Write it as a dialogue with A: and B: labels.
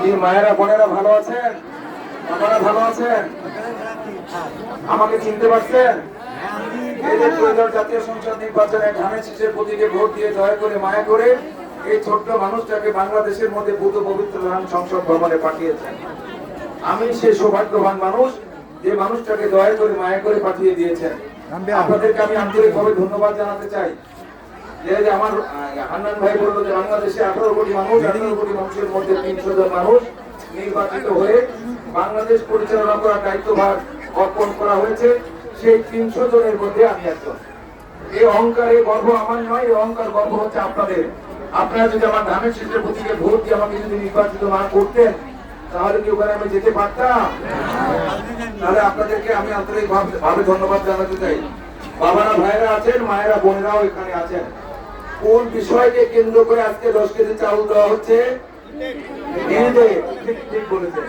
A: কি মায়েরা বোনেরা ভালো আছেন? আপনারা ভালো আছেন? আমাকে চিনতে পারছেন? এই যে 2000 জাতীয় সংসদ নির্বাচনে ধানের শীষের প্রতীকে ভোট দিয়ে দয়া করে মায়া করে এই ছোট্ট মানুষটাকে বাংলাদেশের মধ্যে পুত পবিত্র সংসদ ভবনে পাঠিয়েছেন। আমি সেই সৌভাগ্যবান মানুষ যে মানুষটাকে দয়া করে মায়া করে পাঠিয়ে দিয়েছেন। আপনাদেরকে আমি আন্তরিকভাবে ধন্যবাদ জানাতে চাই। যে আমার হান্নান ভাই বললো যে বাংলাদেশে 18 কোটি মানুষ, 18 কোটি মানুষের মধ্যে 300 জন মানুষ নির্বাচিত হয়ে বাংলাদেশ পরিচালনা করার দায়িত্বভার অর্পণ করা হয়েছে। সেই 300 জনের মধ্যে আমি একজন। এই অহংকার, এই গর্ব আমার নয়, এই অহংকার গর্ব হচ্ছে আপনাদের। আপনারা যদি আমার ধানের শীষের প্রতীকে ভোট দিয়ে আমাকে যদি নির্বাচিত না করতেন তাহলে কি ওখানে আমি যেতে পারতাম? তাহলে আপনাদেরকে আমি আন্তরিকভাবে ধন্যবাদ জানাতে চাই। বাবারা ভাইরা আছেন, মায়েরা বোনেরাও এখানে আছেন। কোন বিষয়কে কেন্দ্র করে আজকে 10 কেজি চাউল দেওয়া হচ্ছে? ঠিক বলেছেন।